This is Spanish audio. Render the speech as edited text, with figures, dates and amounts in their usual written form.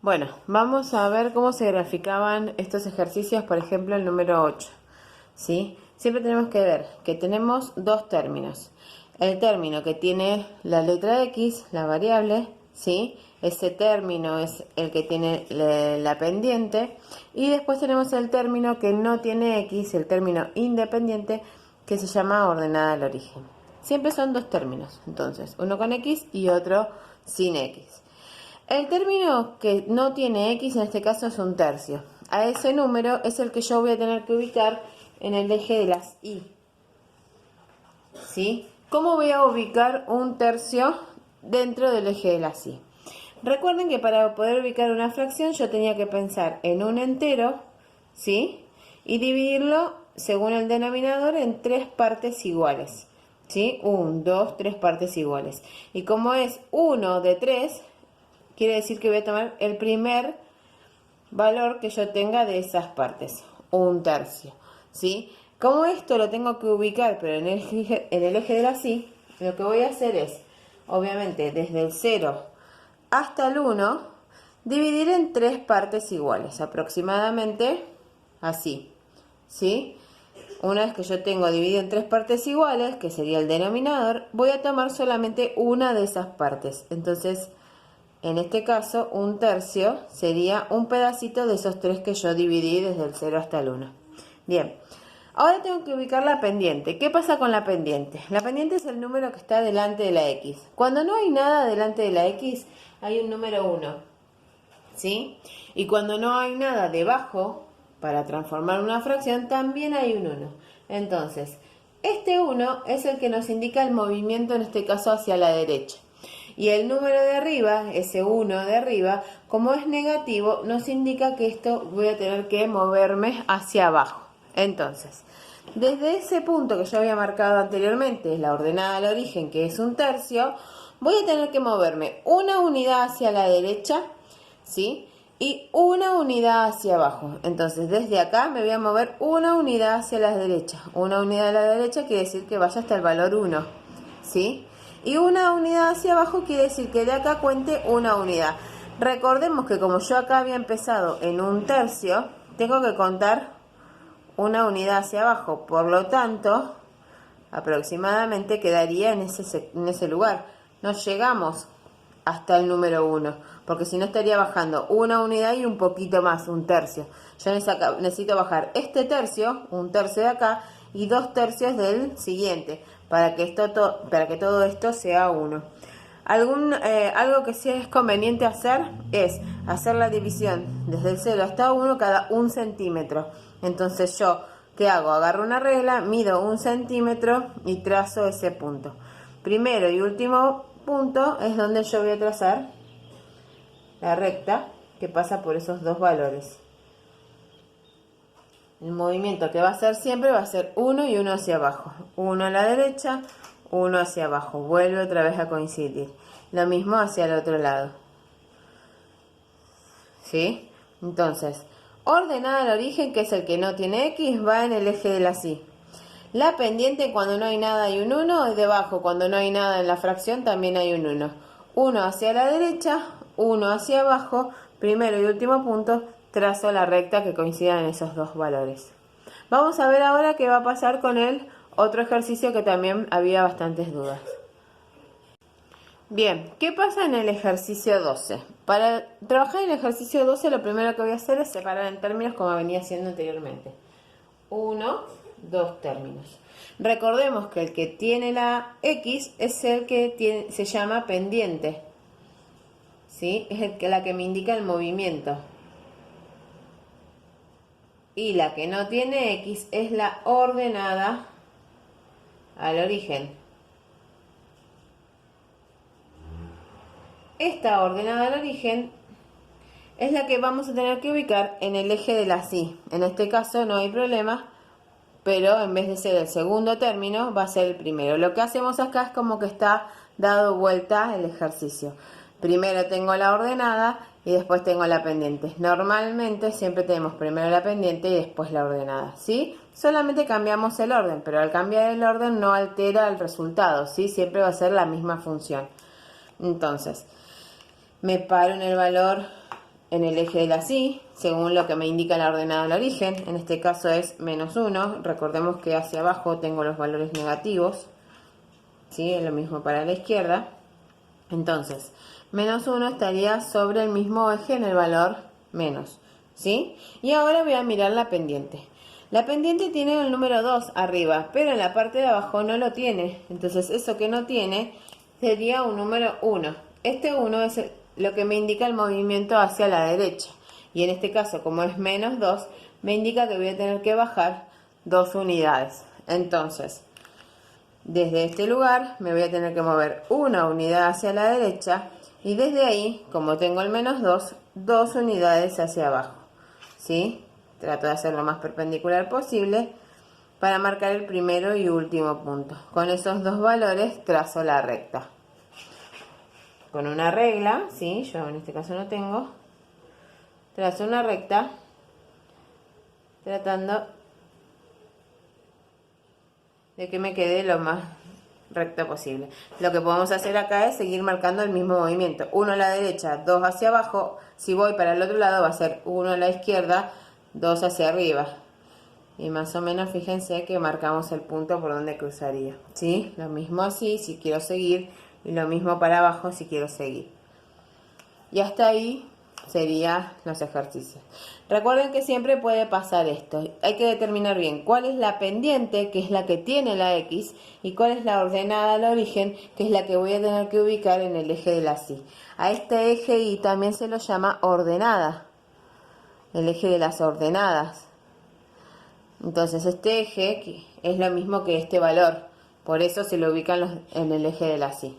Bueno, vamos a ver cómo se graficaban estos ejercicios, por ejemplo, el número 8. ¿Sí? Siempre tenemos que ver que tenemos dos términos. El término que tiene la letra X, la variable, ¿sí? Ese término es el que tiene la pendiente. Y después tenemos el término que no tiene X, el término independiente, que se llama ordenada al origen. Siempre son dos términos, entonces, uno con X y otro sin X. El término que no tiene X en este caso es un tercio. A ese número es el que yo voy a tener que ubicar en el eje de las Y. ¿Sí? ¿Cómo voy a ubicar un tercio dentro del eje de las Y? Recuerden que para poder ubicar una fracción yo tenía que pensar en un entero, ¿sí? Y dividirlo según el denominador en tres partes iguales, ¿sí? 1, 2, 3 partes iguales. Y como es 1 de 3, quiere decir que voy a tomar el primer valor que yo tenga de esas partes, un tercio, ¿sí? Como esto lo tengo que ubicar, pero en el eje de la Y, lo que voy a hacer es, obviamente, desde el 0 hasta el 1, dividir en tres partes iguales, aproximadamente así, ¿sí? Una vez que yo tengo dividido en tres partes iguales, que sería el denominador, voy a tomar solamente una de esas partes. Entonces, en este caso, un tercio sería un pedacito de esos tres que yo dividí desde el 0 hasta el 1. Bien, ahora tengo que ubicar la pendiente. ¿Qué pasa con la pendiente? La pendiente es el número que está delante de la X. Cuando no hay nada delante de la X, hay un número 1. ¿Sí? Y cuando no hay nada debajo, para transformar una fracción, también hay un 1. Entonces, este 1 es el que nos indica el movimiento, en este caso hacia la derecha. Y el número de arriba, ese 1 de arriba, como es negativo, nos indica que esto voy a tener que moverme hacia abajo. Entonces, desde ese punto que yo había marcado anteriormente, la ordenada al origen, que es un tercio, voy a tener que moverme una unidad hacia la derecha, ¿sí? Y una unidad hacia abajo. Entonces, desde acá me voy a mover una unidad hacia la derecha. Una unidad a la derecha quiere decir que vaya hasta el valor 1, ¿sí? Y una unidad hacia abajo quiere decir que de acá cuente una unidad. Recordemos que como yo acá había empezado en un tercio, tengo que contar una unidad hacia abajo. Por lo tanto, aproximadamente quedaría en ese lugar. No llegamos hasta el número 1, porque si no estaría bajando una unidad y un poquito más, un tercio. Yo necesito bajar este tercio, un tercio de acá, y 2 tercios del siguiente, para que todo esto sea 1. Algo que sí es conveniente hacer es hacer la división desde el 0 hasta 1 cada 1 centímetro. Entonces yo, ¿qué hago? Agarro una regla, mido 1 centímetro y trazo ese punto. Primero y último punto es donde yo voy a trazar la recta que pasa por esos dos valores. El movimiento que va a hacer siempre va a ser 1 y 1 hacia abajo. 1 a la derecha, 1 hacia abajo. Vuelve otra vez a coincidir. Lo mismo hacia el otro lado. ¿Sí? Entonces, ordenada al origen, que es el que no tiene X, va en el eje de la Y. La pendiente, cuando no hay nada hay un 1, y debajo, cuando no hay nada en la fracción, también hay un 1. 1 hacia la derecha, 1 hacia abajo, primero y último punto, trazo la recta que coincidan en esos dos valores. Vamos a ver ahora qué va a pasar con el otro ejercicio que también había bastantes dudas. Bien, ¿qué pasa en el ejercicio 12? Para trabajar en el ejercicio 12 lo primero que voy a hacer es separar en términos como venía haciendo anteriormente. 1, 2 términos. Recordemos que el que tiene la X es el que se llama pendiente, ¿sí? Es la que me indica el movimiento. Y la que no tiene X es la ordenada al origen. Esta ordenada al origen es la que vamos a tener que ubicar en el eje de la Y. En este caso no hay problema, pero en vez de ser el segundo término va a ser el primero. Lo que hacemos acá es como que está dado vuelta el ejercicio. Primero tengo la ordenada y después tengo la pendiente. Normalmente siempre tenemos primero la pendiente y después la ordenada, ¿sí? Solamente cambiamos el orden, pero al cambiar el orden no altera el resultado, ¿sí? Siempre va a ser la misma función. Entonces, me paro en el valor en el eje de la Y, según lo que me indica la ordenada del origen. En este caso es -1. Recordemos que hacia abajo tengo los valores negativos, ¿sí? Es lo mismo para la izquierda. Entonces, -1 estaría sobre el mismo eje en el valor menos, ¿sí? Y ahora voy a mirar la pendiente. La pendiente tiene el número 2 arriba, pero en la parte de abajo no lo tiene. Entonces, eso que no tiene sería un número 1. Este 1 es lo que me indica el movimiento hacia la derecha. Y en este caso, como es -2, me indica que voy a tener que bajar 2 unidades. Entonces, desde este lugar me voy a tener que mover una unidad hacia la derecha y desde ahí, como tengo el -2, 2 unidades hacia abajo, ¿sí? Trato de hacer lo más perpendicular posible para marcar el primero y último punto. Con esos dos valores trazo la recta. Con una regla, ¿sí? Yo en este caso no tengo. Trazo una recta tratando de que me quede lo más recta posible. Lo que podemos hacer acá es seguir marcando el mismo movimiento. 1 a la derecha, 2 hacia abajo. Si voy para el otro lado va a ser 1 a la izquierda, 2 hacia arriba. Y más o menos fíjense que marcamos el punto por donde cruzaría, ¿sí? Lo mismo así si quiero seguir y lo mismo para abajo si quiero seguir. Y hasta ahí serían los ejercicios. Recuerden que siempre puede pasar esto. Hay que determinar bien cuál es la pendiente, que es la que tiene la X, y cuál es la ordenada al origen, que es la que voy a tener que ubicar en el eje de la Y. A este eje Y también se lo llama ordenada, el eje de las ordenadas. Entonces este eje es lo mismo que este valor, por eso se lo ubican en el eje de la Y.